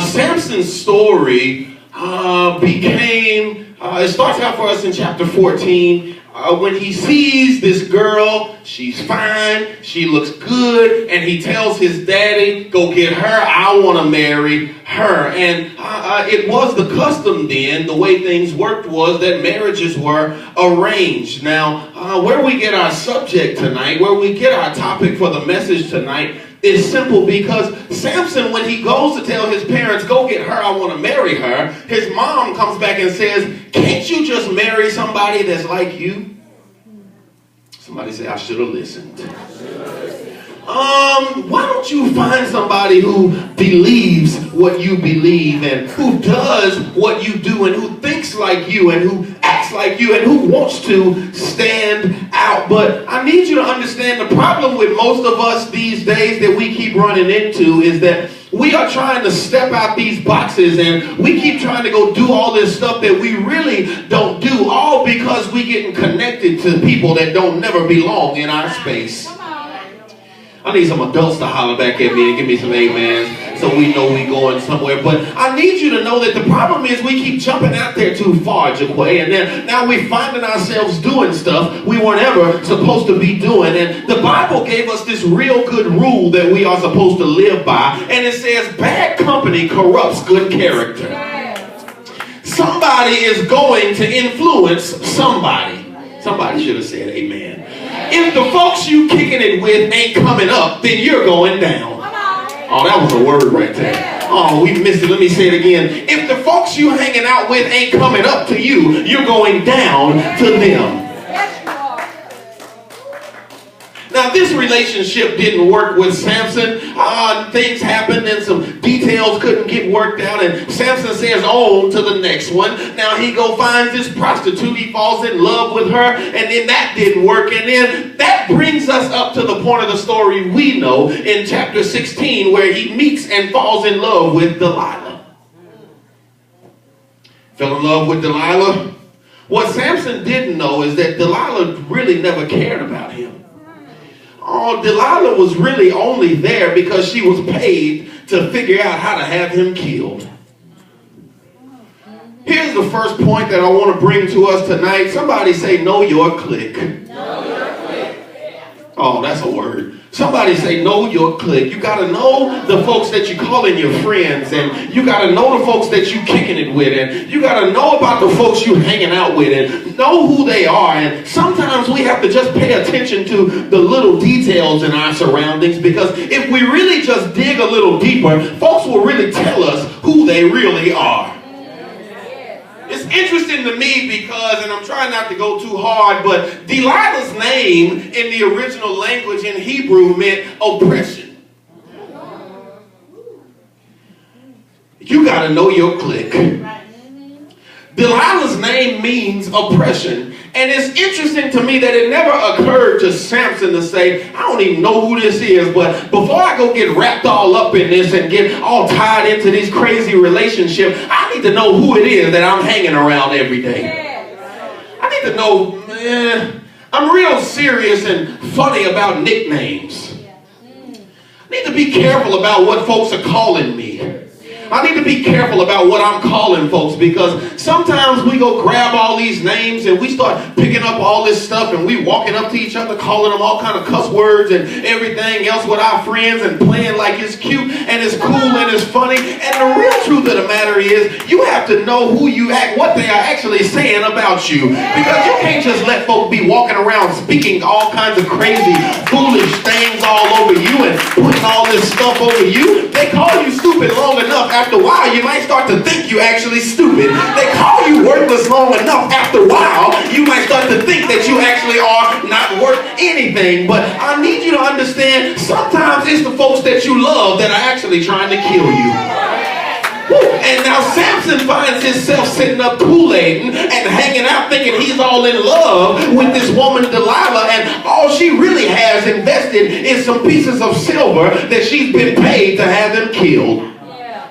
Samson's story it starts out for us in chapter 14 when he sees this girl. She's fine, she looks good, and he tells his daddy, go get her, I want to marry her. And it was the custom then, the way things worked was that marriages were arranged. Now, where we get our subject tonight, where we get our topic for the message tonight, is simple, because Samson, when he goes to tell his parents, go get her, I want to marry her, his mom comes back and says, can't you just marry somebody that's like you? Somebody say, I should have listened. Why don't you find somebody who believes what you believe and who does what you do and who thinks like you and who acts like you and who wants to stand out? But I need you to understand the problem with most of us these days that we keep running into is that we are trying to step out these boxes and we keep trying to go do all this stuff that we really don't do, all because we getting connected to people that don't never belong in our space. I need some adults to holler back at me and give me some amens so we know we going somewhere. But I need you to know that the problem is we keep jumping out there too far, Jaquay, and then now we're finding ourselves doing stuff we weren't ever supposed to be doing. And the Bible gave us this real good rule that we are supposed to live by, and it says bad company corrupts good character. Somebody is going to influence somebody. Somebody should have said amen. If the folks you kicking it with ain't coming up, then you're going down. Oh, that was a word right there. Oh, we missed it. Let me say it again. If the folks you hanging out with ain't coming up to you, you're going down to them. Now, this relationship didn't work with Samson. Things happened and some details couldn't get worked out, and Samson says on to the next one. Now he finds this prostitute, he falls in love with her, and then that didn't work. And then that brings us up to the point of the story we know in chapter 16, where he meets and falls in love with Delilah. Fell in love with Delilah. What Samson didn't know is that Delilah really never cared about him. Oh, Delilah was really only there because she was paid to figure out how to have him killed. Here's the first point that I want to bring to us tonight. Somebody say, know your clique. Know your clique. Oh, that's a word. Somebody say, know your clique. You got to know the folks that you're calling your friends, and you got to know the folks that you're kicking it with, and you got to know about the folks you're hanging out with, and know who they are. And sometimes we have to just pay attention to the little details in our surroundings, because if we really just dig a little deeper, folks will really tell us who they really are. It's interesting to me because, and I'm trying not to go too hard, but Delilah's name in the original language in Hebrew meant oppression. You got to know your clique. Delilah's name means oppression. And it's interesting to me that it never occurred to Samson to say, I don't even know who this is, but before I go get wrapped all up in this and get all tied into this crazy relationship, I need to know who it is that I'm hanging around every day. I need to know, man, I'm real serious and funny about nicknames. I need to be careful about what folks are calling me. I need to be careful about what I'm calling folks, because sometimes we go grab all these names and we start picking up all this stuff and we walking up to each other calling them all kind of cuss words and everything else with our friends and playing like it's cute and it's cool and it's funny. And the real truth of the matter is you have to know what they are actually saying about you, because you can't just let folk be walking around speaking all kinds of crazy foolish things all over you and putting all this stuff over you. They call you stupid long enough. After a while, you might start to think you're actually stupid. They call you worthless long enough. After a while, you might start to think that you actually are not worth anything. But I need you to understand, sometimes it's the folks that you love that are actually trying to kill you. And now Samson finds himself sitting up Kool-Aiding and hanging out thinking he's all in love with this woman Delilah, and all she really has invested is some pieces of silver that she's been paid to have him killed.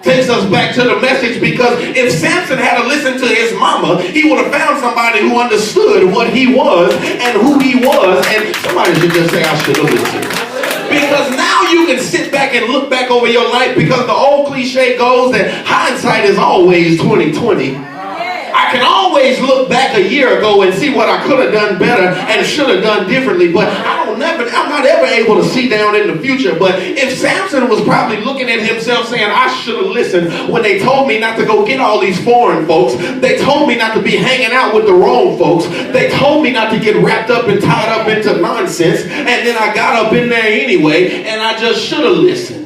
Takes us back to the message, because if Samson had to listen to his mama, he would have found somebody who understood what he was and who he was. And somebody should just say, I should have listened. Because now you can sit back and look back over your life, because the old cliche goes that hindsight is always 20/20. I can always look back a year ago and see what I could have done better and should have done differently, but I'm not ever able to see down in the future. But if Samson was probably looking at himself saying, I should have listened when they told me not to go get all these foreign folks. They told me not to be hanging out with the wrong folks. They told me not to get wrapped up and tied up into nonsense. And then I got up in there anyway, and I just should have listened.